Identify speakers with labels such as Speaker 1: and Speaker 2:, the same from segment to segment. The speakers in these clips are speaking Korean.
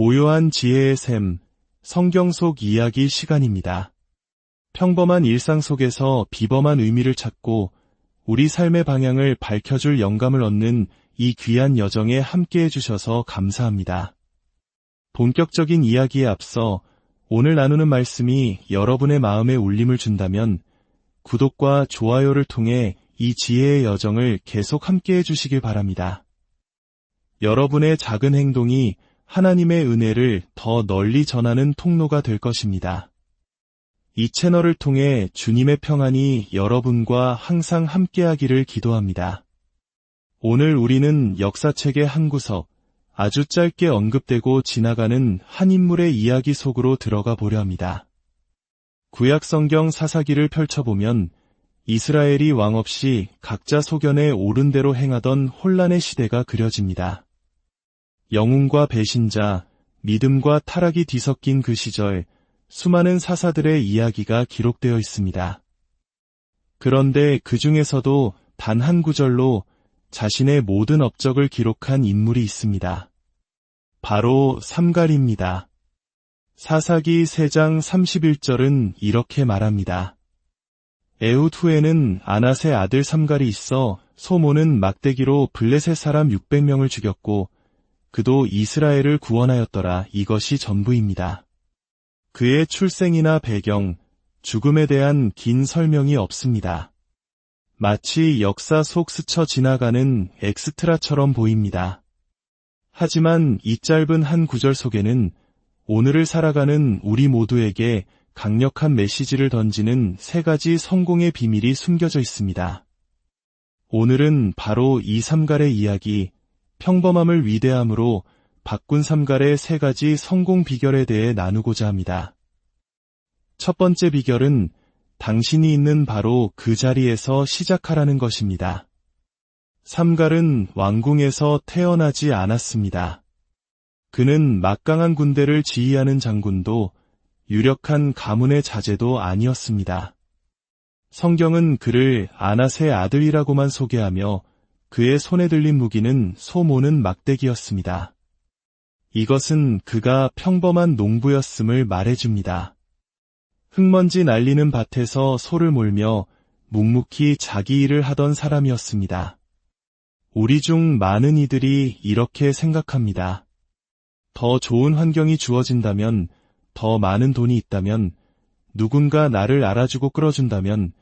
Speaker 1: 고요한 지혜의 샘, 성경 속 이야기 시간입니다. 평범한 일상 속에서 비범한 의미를 찾고 우리 삶의 방향을 밝혀줄 영감을 얻는 이 귀한 여정에 함께해 주셔서 감사합니다. 본격적인 이야기에 앞서 오늘 나누는 말씀이 여러분의 마음에 울림을 준다면 구독과 좋아요를 통해 이 지혜의 여정을 계속 함께해 주시길 바랍니다. 여러분의 작은 행동이 하나님의 은혜를 더 널리 전하는 통로가 될 것입니다. 이 채널을 통해 주님의 평안이 여러분과 항상 함께하기를 기도합니다. 오늘 우리는 역사책의 한 구석, 아주 짧게 언급되고 지나가는 한 인물의 이야기 속으로 들어가 보려 합니다. 구약 성경 사사기를 펼쳐보면 이스라엘이 왕 없이 각자 소견에 옳은 대로 행하던 혼란의 시대가 그려집니다. 영웅과 배신자, 믿음과 타락이 뒤섞인 그 시절, 수많은 사사들의 이야기가 기록되어 있습니다. 그런데 그 중에서도 단 한 구절로 자신의 모든 업적을 기록한 인물이 있습니다. 바로 삼갈입니다. 사사기 3장 31절은 이렇게 말합니다. 에훗 후에는 아낫의 아들 삼갈이 있어 소모는 막대기로 블레셋 사람 600명을 죽였고 그도 이스라엘을 구원하였더라. 이것이 전부입니다. 그의 출생이나 배경, 죽음에 대한 긴 설명이 없습니다. 마치 역사 속 스쳐 지나가는 엑스트라처럼 보입니다. 하지만 이 짧은 한 구절 속에는 오늘을 살아가는 우리 모두에게 강력한 메시지를 던지는 3가지 성공의 비밀이 숨겨져 있습니다. 오늘은 바로 이 삼갈의 이야기, 평범함을 위대함으로 바꾼 삼갈의 3가지 성공 비결에 대해 나누고자 합니다. 첫 번째 비결은 당신이 있는 바로 그 자리에서 시작하라는 것입니다. 삼갈은 왕궁에서 태어나지 않았습니다. 그는 막강한 군대를 지휘하는 장군도 유력한 가문의 자제도 아니었습니다. 성경은 그를 아낫의 아들이라고만 소개하며 그의 손에 들린 무기는 소모는 막대기였습니다. 이것은 그가 평범한 농부였음을 말해줍니다. 흙먼지 날리는 밭에서 소를 몰며 묵묵히 자기 일을 하던 사람이었습니다. 우리 중 많은 이들이 이렇게 생각합니다. 더 좋은 환경이 주어진다면, 더 많은 돈이 있다면, 누군가 나를 알아주고 끌어준다면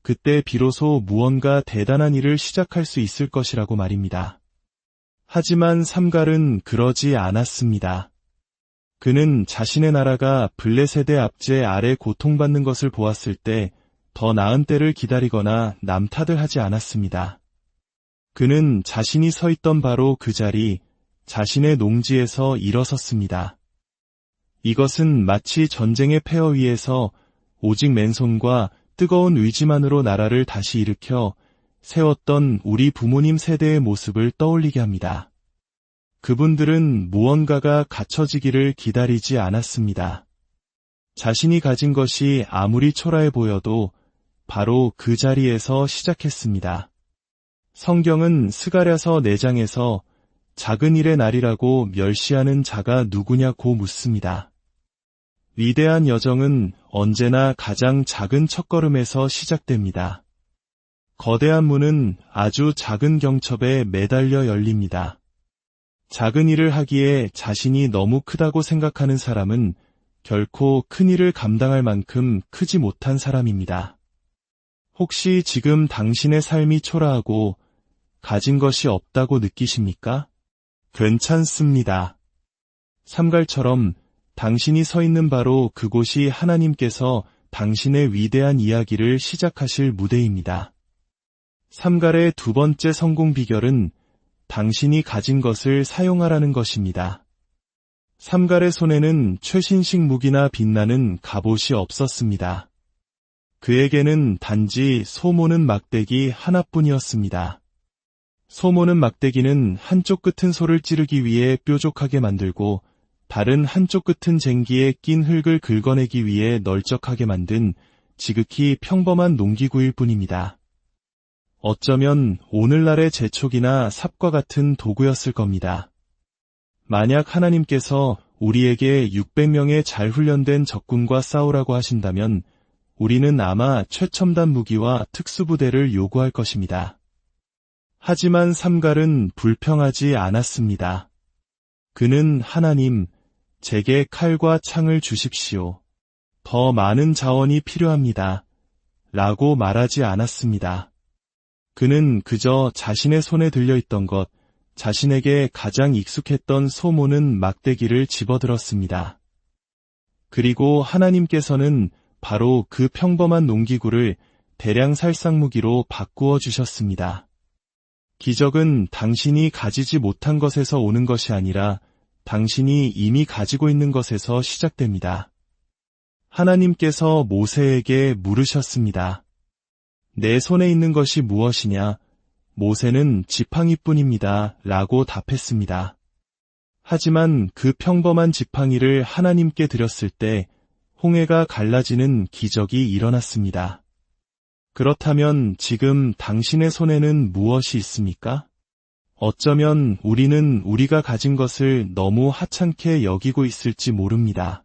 Speaker 1: 그때 비로소 무언가 대단한 일을 시작할 수 있을 것이라고 말입니다. 하지만 삼갈은 그러지 않았습니다. 그는 자신의 나라가 블레셋의 압제 아래 고통받는 것을 보았을 때 더 나은 때를 기다리거나 남탓을 하지 않았습니다. 그는 자신이 서 있던 바로 그 자리, 자신의 농지에서 일어섰습니다. 이것은 마치 전쟁의 폐허 위에서 오직 맨손과 뜨거운 의지만으로 나라를 다시 일으켜 세웠던 우리 부모님 세대의 모습을 떠올리게 합니다. 그분들은 무언가가 갖춰지기를 기다리지 않았습니다. 자신이 가진 것이 아무리 초라해 보여도 바로 그 자리에서 시작했습니다. 성경은 스가랴서 4장에서 작은 일의 날이라고 멸시하는 자가 누구냐고 묻습니다. 위대한 여정은 언제나 가장 작은 첫걸음에서 시작됩니다. 거대한 문은 아주 작은 경첩에 매달려 열립니다. 작은 일을 하기에 자신이 너무 크다고 생각하는 사람은 결코 큰 일을 감당할 만큼 크지 못한 사람입니다. 혹시 지금 당신의 삶이 초라하고 가진 것이 없다고 느끼십니까? 괜찮습니다. 삼갈처럼 당신이 서 있는 바로 그곳이 하나님께서 당신의 위대한 이야기를 시작하실 무대입니다. 삼갈의 두 번째 성공 비결은 당신이 가진 것을 사용하라는 것입니다. 삼갈의 손에는 최신식 무기나 빛나는 갑옷이 없었습니다. 그에게는 단지 소모는 막대기 하나뿐이었습니다. 소모는 막대기는 한쪽 끝은 소를 찌르기 위해 뾰족하게 만들고 다른 한쪽 끝은 쟁기에 낀 흙을 긁어내기 위해 널쩍하게 만든 지극히 평범한 농기구일 뿐입니다. 어쩌면 오늘날의 재촉이나 삽과 같은 도구였을 겁니다. 만약 하나님께서 우리에게 600명의 잘 훈련된 적군과 싸우라고 하신다면 우리는 아마 최첨단 무기와 특수부대를 요구할 것입니다. 하지만 삼갈은 불평하지 않았습니다. 그는 하나님, 제게 칼과 창을 주십시오. 더 많은 자원이 필요합니다. 라고 말하지 않았습니다. 그는 그저 자신의 손에 들려있던 것, 자신에게 가장 익숙했던 소모는 막대기를 집어들었습니다. 그리고 하나님께서는 바로 그 평범한 농기구를 대량 살상무기로 바꾸어 주셨습니다. 기적은 당신이 가지지 못한 것에서 오는 것이 아니라 당신이 이미 가지고 있는 것에서 시작됩니다. 하나님께서 모세에게 물으셨습니다. 내 손에 있는 것이 무엇이냐? 모세는 지팡이뿐입니다. 라고 답했습니다. 하지만 그 평범한 지팡이를 하나님께 드렸을 때 홍해가 갈라지는 기적이 일어났습니다. 그렇다면 지금 당신의 손에는 무엇이 있습니까? 어쩌면 우리는 우리가 가진 것을 너무 하찮게 여기고 있을지 모릅니다.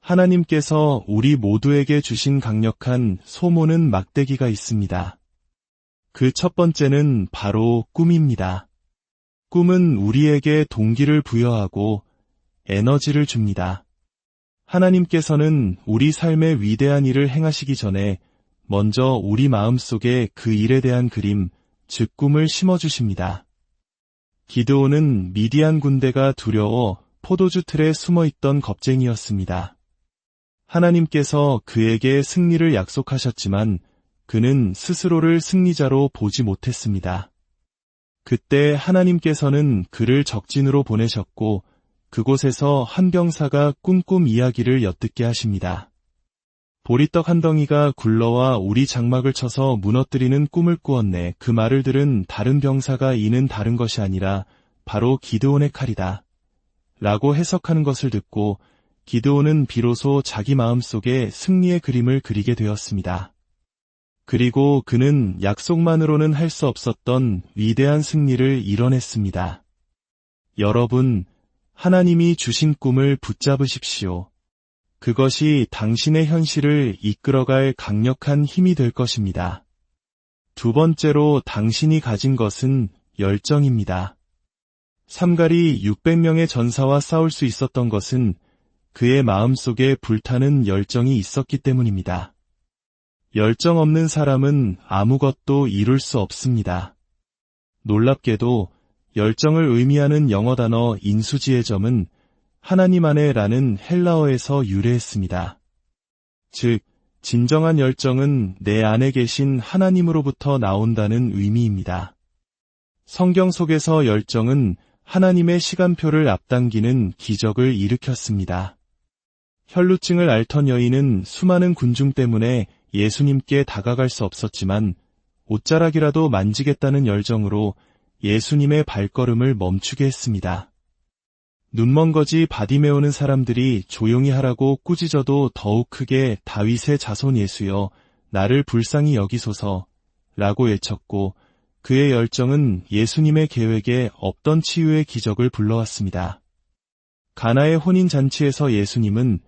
Speaker 1: 하나님께서 우리 모두에게 주신 강력한 소모는 막대기가 있습니다. 그 첫 번째는 바로 꿈입니다. 꿈은 우리에게 동기를 부여하고 에너지를 줍니다. 하나님께서는 우리 삶의 위대한 일을 행하시기 전에 먼저 우리 마음속에 그 일에 대한 그림, 즉 꿈을 심어주십니다. 기드온은 미디안 군대가 두려워 포도주 틀에 숨어있던 겁쟁이였습니다. 하나님께서 그에게 승리를 약속하셨지만 그는 스스로를 승리자로 보지 못했습니다. 그때 하나님께서는 그를 적진으로 보내셨고 그곳에서 한 병사가 꿈꿈 이야기를 엿듣게 하십니다. 보리떡 한 덩이가 굴러와 우리 장막을 쳐서 무너뜨리는 꿈을 꾸었네. 그 말을 들은 다른 병사가 이는 다른 것이 아니라 바로 기드온의 칼이다. 라고 해석하는 것을 듣고 기드온은 비로소 자기 마음속에 승리의 그림을 그리게 되었습니다. 그리고 그는 약속만으로는 할 수 없었던 위대한 승리를 이뤄냈습니다. 여러분, 하나님이 주신 꿈을 붙잡으십시오. 그것이 당신의 현실을 이끌어갈 강력한 힘이 될 것입니다. 두 번째로 당신이 가진 것은 열정입니다. 삼갈이 600명의 전사와 싸울 수 있었던 것은 그의 마음속에 불타는 열정이 있었기 때문입니다. 열정 없는 사람은 아무것도 이룰 수 없습니다. 놀랍게도 열정을 의미하는 영어 단어 인수지혜점은 하나님 안에라는 헬라어에서 유래했습니다. 즉, 진정한 열정은 내 안에 계신 하나님으로부터 나온다는 의미입니다. 성경 속에서 열정은 하나님의 시간표를 앞당기는 기적을 일으켰습니다. 혈루증을 앓던 여인은 수많은 군중 때문에 예수님께 다가갈 수 없었지만 옷자락이라도 만지겠다는 열정으로 예수님의 발걸음을 멈추게 했습니다. 눈먼거지 바디메오는 사람들이 조용히 하라고 꾸짖어도 더욱 크게 다윗의 자손 예수여 나를 불쌍히 여기소서 라고 외쳤고 그의 열정은 예수님의 계획에 없던 치유의 기적을 불러왔습니다. 가나의 혼인잔치에서 예수님은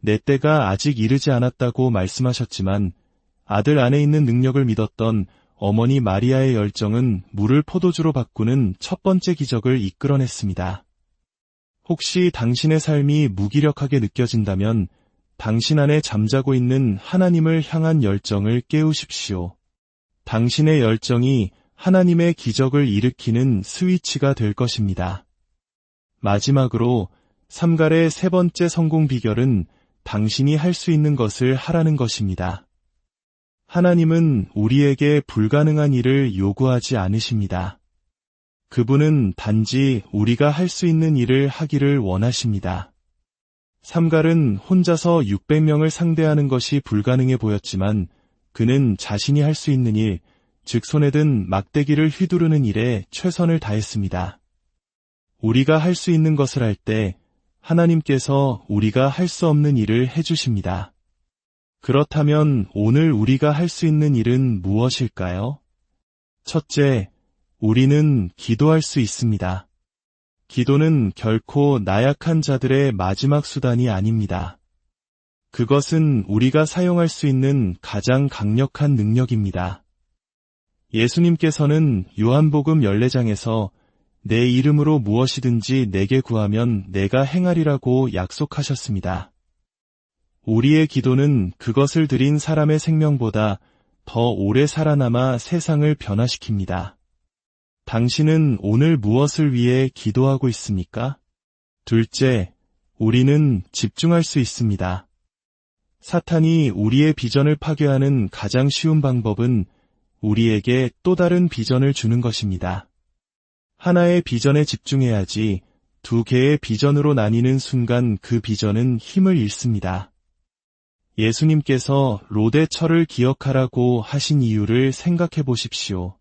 Speaker 1: 내 때가 아직 이르지 않았다고 말씀하셨지만 아들 안에 있는 능력을 믿었던 어머니 마리아의 열정은 물을 포도주로 바꾸는 첫 번째 기적을 이끌어냈습니다. 혹시 당신의 삶이 무기력하게 느껴진다면 당신 안에 잠자고 있는 하나님을 향한 열정을 깨우십시오. 당신의 열정이 하나님의 기적을 일으키는 스위치가 될 것입니다. 마지막으로 삼갈의 세 번째 성공 비결은 당신이 할 수 있는 것을 하라는 것입니다. 하나님은 우리에게 불가능한 일을 요구하지 않으십니다. 그분은 단지 우리가 할 수 있는 일을 하기를 원하십니다. 삼갈은 혼자서 600명을 상대하는 것이 불가능해 보였지만 그는 자신이 할 수 있는 일, 즉 손에 든 막대기를 휘두르는 일에 최선을 다했습니다. 우리가 할 수 있는 것을 할 때 하나님께서 우리가 할 수 없는 일을 해주십니다. 그렇다면 오늘 우리가 할 수 있는 일은 무엇일까요? 첫째, 우리는 기도할 수 있습니다. 기도는 결코 나약한 자들의 마지막 수단이 아닙니다. 그것은 우리가 사용할 수 있는 가장 강력한 능력입니다. 예수님께서는 요한복음 14장에서 내 이름으로 무엇이든지 내게 구하면 내가 행하리라고 약속하셨습니다. 우리의 기도는 그것을 드린 사람의 생명보다 더 오래 살아남아 세상을 변화시킵니다. 당신은 오늘 무엇을 위해 기도하고 있습니까? 둘째, 우리는 집중할 수 있습니다. 사탄이 우리의 비전을 파괴하는 가장 쉬운 방법은 우리에게 또 다른 비전을 주는 것입니다. 하나의 비전에 집중해야지 두 개의 비전으로 나뉘는 순간 그 비전은 힘을 잃습니다. 예수님께서 롯의 철을 기억하라고 하신 이유를 생각해 보십시오.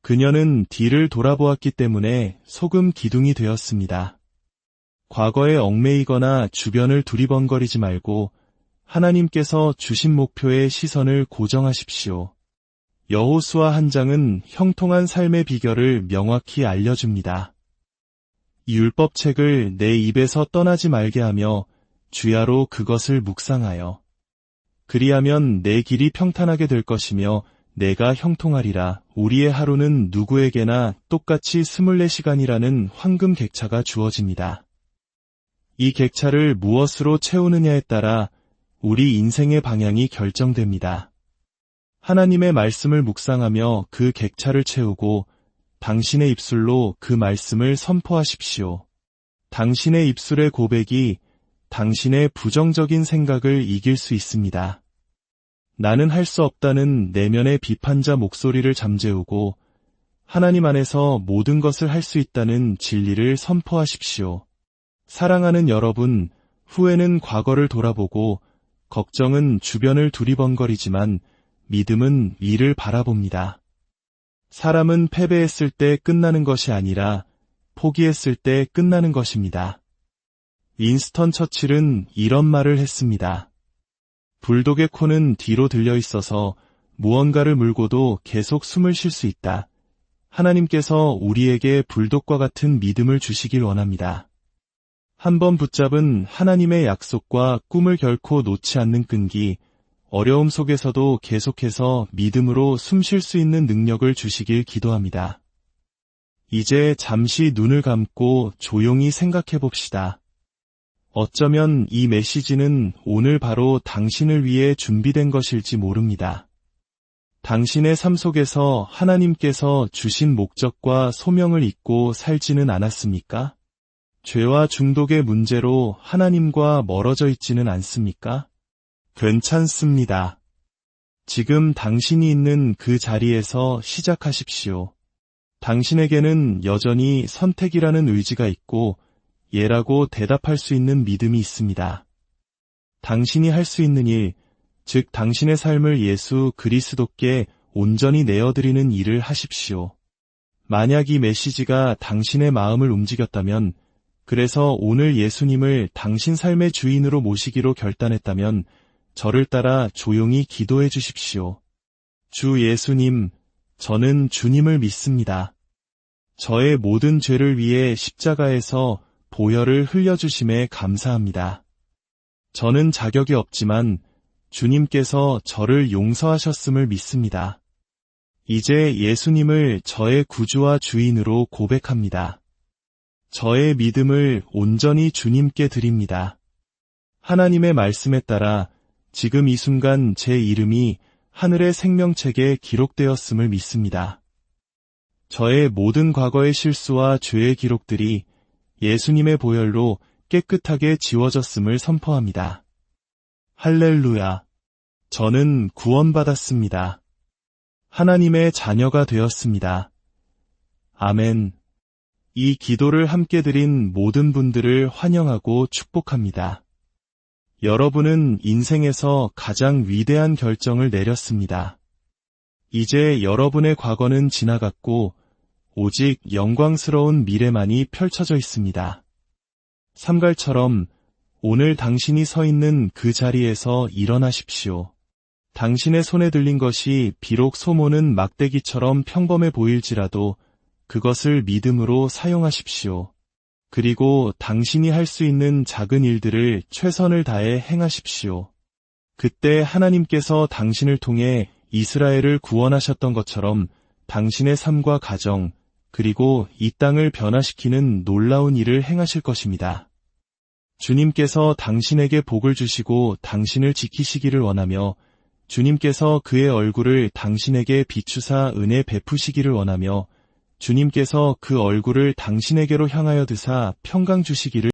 Speaker 1: 그녀는 뒤를 돌아보았기 때문에 소금 기둥이 되었습니다. 과거에 얽매이거나 주변을 두리번거리지 말고 하나님께서 주신 목표에 시선을 고정하십시오. 여호수아 한 장은 형통한 삶의 비결을 명확히 알려줍니다. 이 율법책을 내 입에서 떠나지 말게 하며 주야로 그것을 묵상하여 그리하면 내 길이 평탄하게 될 것이며 내가 형통하리라. 우리의 하루는 누구에게나 똑같이 24시간이라는 황금 객차가 주어집니다. 이 객차를 무엇으로 채우느냐에 따라 우리 인생의 방향이 결정됩니다. 하나님의 말씀을 묵상하며 그 객차를 채우고 당신의 입술로 그 말씀을 선포하십시오. 당신의 입술의 고백이 당신의 부정적인 생각을 이길 수 있습니다. 나는 할 수 없다는 내면의 비판자 목소리를 잠재우고 하나님 안에서 모든 것을 할 수 있다는 진리를 선포하십시오. 사랑하는 여러분, 후회는 과거를 돌아보고 걱정은 주변을 두리번거리지만 믿음은 위를 바라봅니다. 사람은 패배했을 때 끝나는 것이 아니라 포기했을 때 끝나는 것입니다. 윈스턴 처칠은 이런 말을 했습니다. 불독의 코는 뒤로 들려 있어서 무언가를 물고도 계속 숨을 쉴 수 있다. 하나님께서 우리에게 불독과 같은 믿음을 주시길 원합니다. 한번 붙잡은 하나님의 약속과 꿈을 결코 놓지 않는 끈기, 어려움 속에서도 계속해서 믿음으로 숨 쉴 수 있는 능력을 주시길 기도합니다. 이제 잠시 눈을 감고 조용히 생각해 봅시다. 어쩌면 이 메시지는 오늘 바로 당신을 위해 준비된 것일지 모릅니다. 당신의 삶 속에서 하나님께서 주신 목적과 소명을 잊고 살지는 않았습니까? 죄와 중독의 문제로 하나님과 멀어져 있지는 않습니까? 괜찮습니다. 지금 당신이 있는 그 자리에서 시작하십시오. 당신에게는 여전히 선택이라는 의지가 있고 예라고 대답할 수 있는 믿음이 있습니다. 당신이 할 수 있는 일, 즉 당신의 삶을 예수 그리스도께 온전히 내어드리는 일을 하십시오. 만약 이 메시지가 당신의 마음을 움직였다면, 그래서 오늘 예수님을 당신 삶의 주인으로 모시기로 결단했다면 저를 따라 조용히 기도해 주십시오. 주 예수님, 저는 주님을 믿습니다. 저의 모든 죄를 위해 십자가에서 보혈을 흘려주심에 감사합니다. 저는 자격이 없지만 주님께서 저를 용서하셨음을 믿습니다. 이제 예수님을 저의 구주와 주인으로 고백합니다. 저의 믿음을 온전히 주님께 드립니다. 하나님의 말씀에 따라 지금 이 순간 제 이름이 하늘의 생명책에 기록되었음을 믿습니다. 저의 모든 과거의 실수와 죄의 기록들이 예수님의 보혈로 깨끗하게 지워졌음을 선포합니다. 할렐루야! 저는 구원받았습니다. 하나님의 자녀가 되었습니다. 아멘. 이 기도를 함께 드린 모든 분들을 환영하고 축복합니다. 여러분은 인생에서 가장 위대한 결정을 내렸습니다. 이제 여러분의 과거는 지나갔고 오직 영광스러운 미래만이 펼쳐져 있습니다. 삼갈처럼 오늘 당신이 서 있는 그 자리에서 일어나십시오. 당신의 손에 들린 것이 비록 소모는 막대기처럼 평범해 보일지라도 그것을 믿음으로 사용하십시오. 그리고 당신이 할 수 있는 작은 일들을 최선을 다해 행하십시오. 그때 하나님께서 당신을 통해 이스라엘을 구원하셨던 것처럼 당신의 삶과 가정, 그리고 이 땅을 변화시키는 놀라운 일을 행하실 것입니다. 주님께서 당신에게 복을 주시고 당신을 지키시기를 원하며 주님께서 그의 얼굴을 당신에게 비추사 은혜 베푸시기를 원하며 주님께서 그 얼굴을 당신에게로 향하여 드사 평강 주시기를